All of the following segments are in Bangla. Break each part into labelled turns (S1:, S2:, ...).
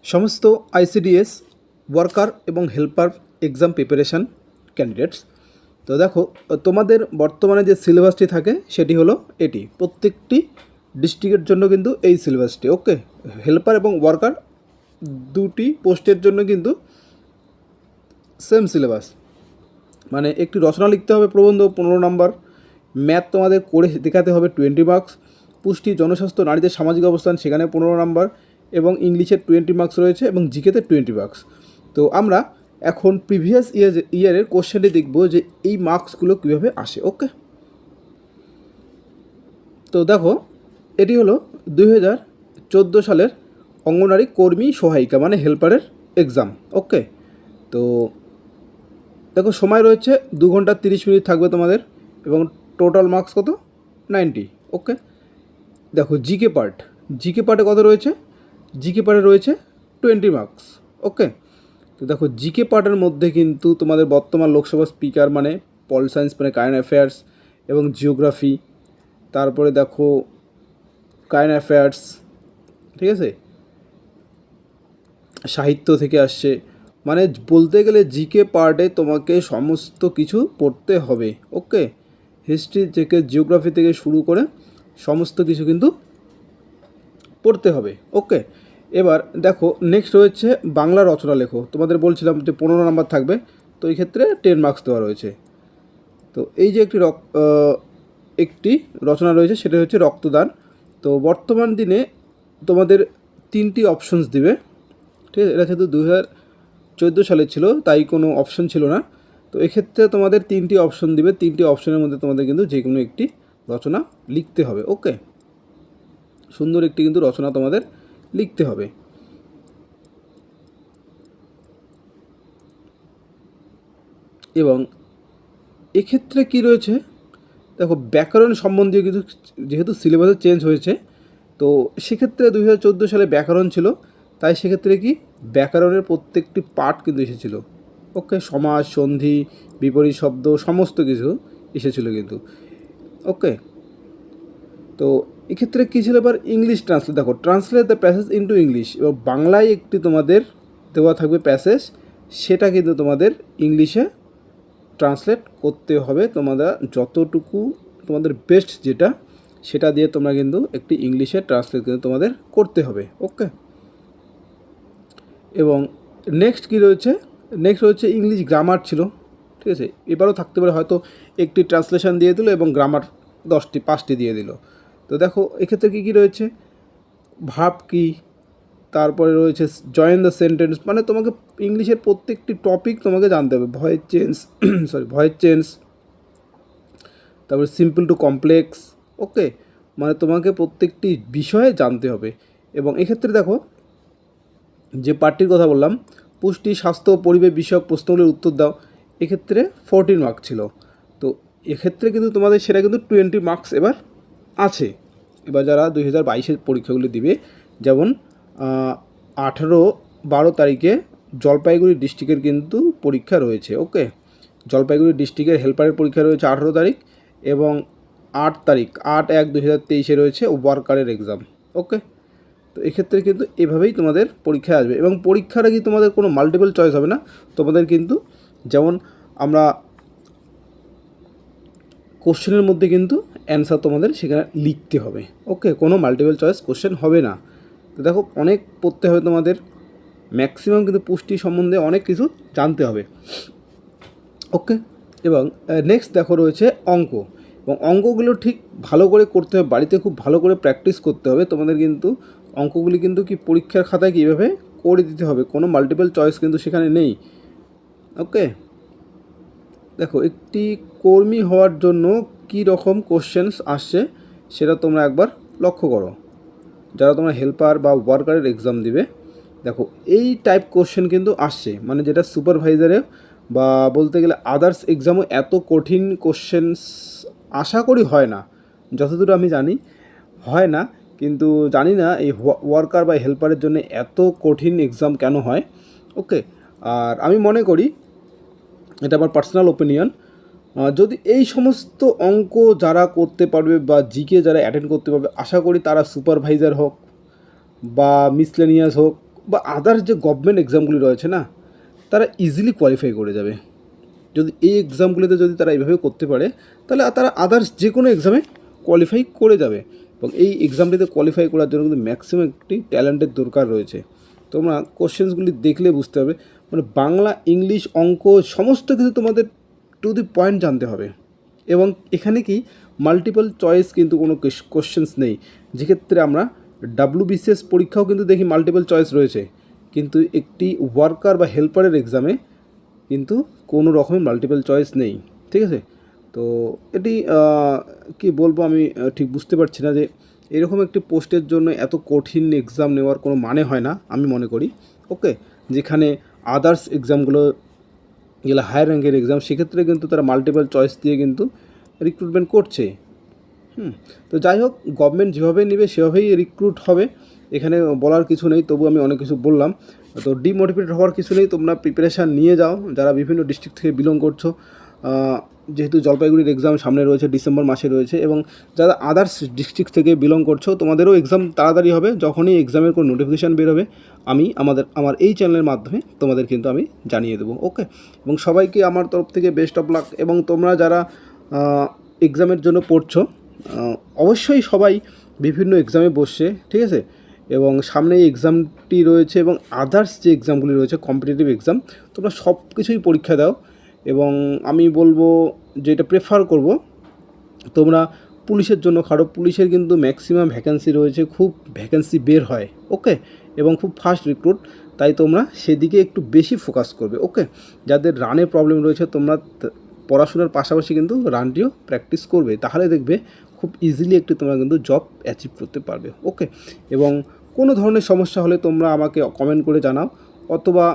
S1: সমস্ত আইসিডিএস ওয়ার্কার এবং হেল্পার এক্সাম প্রিপারেশান ক্যান্ডিডেটস। তো দেখো, তোমাদের বর্তমানে যে সিলেবাসটি থাকে সেটি হলো এটি। প্রত্যেকটি ডিস্ট্রিক্টের জন্য কিন্তু এই সিলেবাসটি। ওকে, হেল্পার এবং ওয়ার্কার দুটি পোস্টের জন্য কিন্তু সেম সিলেবাস। মানে একটি রচনা লিখতে হবে প্রবন্ধ 15 নম্বর, ম্যাথ তোমাদের করে দেখাতে হবে 20 মার্কস, পুষ্টি জনস্বাস্থ্য নারীদের সামাজিক অবস্থান সেখানে 15 নম্বর, এবং ইংলিশে 20 মার্কস রয়েছে এবং জিকেতে 20 মার্কস। তো আমরা এখন প্রিভিয়াস ইয়ারের কোশ্চেনটি দেখব যে এই মার্কসগুলো কীভাবে আসে। ওকে, তো দেখো, এটি হলো 2014 সালের অঙ্গনওয়াড়ি কর্মী সহায়িকা মানে হেল্পারের এক্সাম। ওকে, তো দেখো সময় রয়েছে 2 ঘন্টা 30 মিনিট থাকবে তোমাদের, এবং টোটাল মার্কস কত? 90। ওকে, দেখো জিকে পার্টে কত রয়েছে? জিকে পার্টে রয়েছে 20 মার্কস। ওকে, তো দেখো জিকে পার্টের মধ্যে কিন্তু তোমাদের বর্তমান লোকসভা স্পিকার মানে পল সায়েন্স মানে কারেন্ট অ্যাফেয়ার্স এবং জিওগ্রাফি, তারপরে দেখো কারেন্ট অ্যাফেয়ার্স, ঠিক আছে, সাহিত্য থেকে আসছে। মানে বলতে গেলে জিকে পার্টে তোমাকে সমস্ত কিছু পড়তে হবে। ওকে, হিস্ট্রি থেকে জিওগ্রাফি থেকে শুরু করে সমস্ত কিছু কিন্তু পড়তে হবে। ওকে, এবার দেখো নেক্সট রয়েছে বাংলা রচনা লেখো। তোমাদের বলছিলাম যে 15 নম্বর থাকবে, তো এই ক্ষেত্রে 10 মার্কস দেওয়া রয়েছে। তো এই যে একটি রচনা রয়েছে সেটা হচ্ছে রক্তদান। তো বর্তমান দিনে তোমাদের 3টি অপশনস দিবে, ঠিক আছে। এটা যেহেতু 2014 সালে ছিল তাই কোনো অপশন ছিল না। তো এক্ষেত্রে তোমাদের 3টি অপশন দিবে, 3টি অপশনের মধ্যে তোমাদের কিন্তু যে কোনো একটি রচনা লিখতে হবে। ওকে, সুন্দর একটি কিন্তু রচনা তোমাদের লিখতে হবে। এবং এক্ষেত্রে কি রয়েছে দেখো, ব্যাকরণ সম্বন্ধীয় কিন্তু যেহেতু সিলেবাসে চেঞ্জ হয়েছে, তো সেক্ষেত্রে 2014 সালে ব্যাকরণ ছিল, তাই সেক্ষেত্রে কি ব্যাকরণের প্রত্যেকটি পার্ট কিন্তু এসেছিল। ওকে, সমাস, সন্ধি, বিপরীত শব্দ সমস্ত কিছু এসেছিল কিন্তু। ওকে, তো এক্ষেত্রে কী ছিল এবার ইংলিশ ট্রান্সলেট। দেখো, translate the passage into English, এবং বাংলায় একটি তোমাদের দেওয়া থাকবে প্যাসেজ, সেটা কিন্তু তোমাদের ইংলিশে ট্রান্সলেট করতে হবে। তোমাদের যতটুকু তোমাদের বেস্ট যেটা সেটা দিয়ে তোমরা কিন্তু একটি ইংলিশে ট্রান্সলেট কিন্তু তোমাদের করতে হবে। ওকে, এবং নেক্সট কী রয়েছে? নেক্সট রয়েছে ইংলিশ গ্রামার ছিল, ঠিক আছে। এবারও থাকতে পারে, হয়তো একটি ট্রান্সলেশন দিয়ে দিল এবং গ্রামার 5টি দিয়ে দিল। তো দেখো এক্ষেত্রে কী কী রয়েছে, ভার্ব কী, তারপরে রয়েছে জয়েন দ্য সেন্টেন্স, মানে তোমাকে ইংলিশের প্রত্যেকটি টপিক তোমাকে জানতে হবে। ভয়েস চেঞ্জ, তারপরে সিম্পল টু কমপ্লেক্স। ওকে, মানে তোমাকে প্রত্যেকটি বিষয়ে জানতে হবে। এবং এক্ষেত্রে দেখো যে পার্টির কথা বললাম, পুষ্টি স্বাস্থ্য পরিবেশ বিষয়ক প্রশ্নগুলির উত্তর দাও, এক্ষেত্রে 14 মার্কস ছিল। তো এক্ষেত্রে কিন্তু তোমাদের সেটা কিন্তু 20 মার্কস এবার আছে। এবার যারা 2022-এর পরীক্ষাগুলি দিবে, যেমন 18-12 তারিখে জলপাইগুড়ি ডিস্ট্রিক্টের কিন্তু পরীক্ষা রয়েছে। ওকে, জলপাইগুড়ি ডিস্ট্রিক্টের হেল্পারের পরীক্ষা রয়েছে 18 তারিখ, এবং 8 তারিখ 8/1/2023 রয়েছে ওয়ার্কারের এক্সাম। ওকে, তো এক্ষেত্রে কিন্তু এভাবেই তোমাদের পরীক্ষা আসবে, এবং পরীক্ষাটা কি তোমাদের কোনো মাল্টিপল চয়েস হবে না। তোমাদের কিন্তু যেমন আমরা কোশ্চেনের মধ্যে কিন্তু অ্যান্সার তোমাদের সেখানে লিখতে হবে। ওকে, কোনো মাল্টিপল চয়েস কোশ্চেন হবে না। তো দেখো অনেক পড়তে হবে তোমাদের, ম্যাক্সিমাম কিন্তু পুষ্টি সম্বন্ধে অনেক কিছু জানতে হবে। ওকে, এবং নেক্সট দেখো রয়েছে অঙ্ক, এবং অঙ্কগুলো ঠিক ভালো করে করতে হবে, বাড়িতে খুব ভালো করে প্র্যাকটিস করতে হবে তোমাদের। কিন্তু অঙ্কগুলি কিন্তু কি পরীক্ষার খাতায় কীভাবে করে দিতে হবে, কোনো মাল্টিপল চয়েস কিন্তু সেখানে নেই। ওকে, দেখো একটি কর্মী হওয়ার জন্য কী রকম কোশ্চেন্স আসছে সেটা তোমরা একবার লক্ষ্য করো, যারা তোমরা হেল্পার বা ওয়ার্কারের এক্সাম দিবে। দেখো এই টাইপ কোশ্চেন কিন্তু আসছে, মানে যেটা সুপারভাইজারে বা বলতে গেলে আদার্স এক্সামও এত কঠিন কোশ্চেন্স আশা করি হয় না, যতদূর আমি জানি হয় না। কিন্তু জানি না এই ওয়ার্কার বা হেল্পারের জন্য এত কঠিন এক্সাম কেন হয়। ওকে, আর আমি মনে করি, এটা আমার পার্সোনাল ওপিনিয়ন, যদি এই সমস্ত অঙ্ক যারা করতে পারবে বা জিকে যারা অ্যাটেন্ড করতে পারবে, আশা করি তারা সুপারভাইজার হোক বা মিসলেনিয়াস হোক বা আদার্স যে গভর্নমেন্ট এক্সামগুলি রয়েছে না, তারা ইজিলি কোয়ালিফাই করে যাবে। যদি এই এক্সামগুলিতে যদি তারা এইভাবে করতে পারে, তাহলে তারা আদার্স যে কোনো এক্সামে কোয়ালিফাই করে যাবে। এবং এই এক্সামটিতে কোয়ালিফাই করার জন্য কিন্তু ম্যাক্সিমাম একটি ট্যালেন্টের দরকার রয়েছে। তোমরা কোশ্চেন্সগুলি দেখলে বুঝতে হবে, মানে বাংলা, ইংলিশ, অঙ্ক সমস্ত কিছু তোমাদের টু দি পয়েন্ট জানতে হবে। এবং এখানে কি মাল্টিপল চয়েস কিন্তু কোনো কোশ্চেন্স নেই, যেক্ষেত্রে আমরা WBCS পরীক্ষাও কিন্তু দেখি মাল্টিপল চয়েস রয়েছে, কিন্তু একটি ওয়ার্কার বা হেল্পারের এক্সামে কিন্তু কোনো রকমের মাল্টিপল চয়েস নেই। ঠিক আছে, তো এটি কি বলবো আমি ঠিক বুঝতে পারছি না যে এরকম একটি পোস্টের জন্য এত কঠিন এক্সাম নেওয়ার কোনো মানে হয় না আমি মনে করি। ওকে, যেখানে আদার্স এক্সামগুলো যেগুলো হায়ার র্যাঙ্কের এক্সাম, সেক্ষেত্রে কিন্তু তারা মাল্টিপল চয়েস দিয়ে কিন্তু রিক্রুটমেন্ট করছে। তো যাই হোক, গভর্নমেন্ট যেভাবে নেবে সেভাবেই রিক্রুট হবে, এখানে বলার কিছু নেই। তবু আমি অনেক কিছু বললাম, তো ডিমোটিভেটেড হওয়ার কিছু নেই। তোমরা প্রিপারেশান নিয়ে যাও যারা বিভিন্ন ডিস্ট্রিক্ট থেকে বিলং করছো, যেহেতু জলপাইগুড়ির এক্সাম সামনে রয়েছে, ডিসেম্বর মাসে রয়েছে, এবং যারা আদার্স ডিস্ট্রিক্ট থেকে বিলং করছো তোমাদেরও এক্সাম তাড়াতাড়ি হবে। যখনই এক্সামের কোনো নোটিফিকেশান বেরোবে আমি আমার এই চ্যানেলের মাধ্যমে তোমাদের কিন্তু আমি জানিয়ে দেবো। ওকে, এবং সবাইকে আমার তরফ থেকে বেস্ট অফ লাক। এবং তোমরা যারা এক্সামের জন্য পড়ছো, অবশ্যই সবাই বিভিন্ন এক্সামে বসছে, ঠিক আছে, এবং সামনে এই এক্সামটি রয়েছে এবং আদার্স যে এক্সামগুলি রয়েছে কম্পিটিটিভ এক্সাম, তোমরা সব কিছুই পরীক্ষা দাও। এবং আমি বলবো যেটা প্রেফার করব, তোমরা পুলিশের জন্য খাটো। পুলিশের কিন্তু ম্যাক্সিমাম ভ্যাকেন্সি রয়েছে, খুব ভ্যাকেন্সি বের হয়। ওকে, এবং খুব ফাস্ট রিক্রুট, তাই তোমরা সেদিকে একটু বেশি ফোকাস করবে। ওকে, যাদের রানের প্রবলেম রয়েছে তোমরা পড়াশোনার পাশাপাশি কিন্তু রানটিও প্র্যাকটিস করবে, তাহলে দেখবে খুব ইজিলি একটি তোমরা কিন্তু জব অ্যাচিভ করতে পারবে। ওকে, এবং কোনো ধরনের সমস্যা হলে তোমরা আমাকে কমেন্ট করে জানাও, অথবা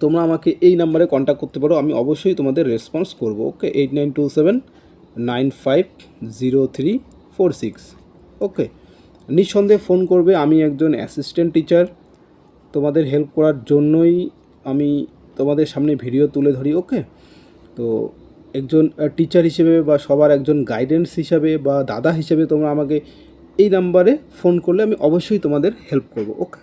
S1: তোমরা আমাকে এই নাম্বারে কন্ট্যাক্ট করতে পারো, আমি অবশ্যই তোমাদের রেসপন্স করব। ওকে, 8927950346। ওকে, নিঃসন্দেহে ফোন করবে, আমি একজন অ্যাসিস্ট্যান্ট টিচার, তোমাদের হেল্প করার জন্যই আমি তোমাদের সামনে ভিডিও তুলে ধরি। ওকে, তো একজন টিচার হিসেবে বা সবার একজন গাইডেন্স হিসাবে বা দাদা হিসেবে তোমরা আমাকে এই নাম্বারে ফোন করলে আমি অবশ্যই তোমাদের হেল্প করব। ওকে।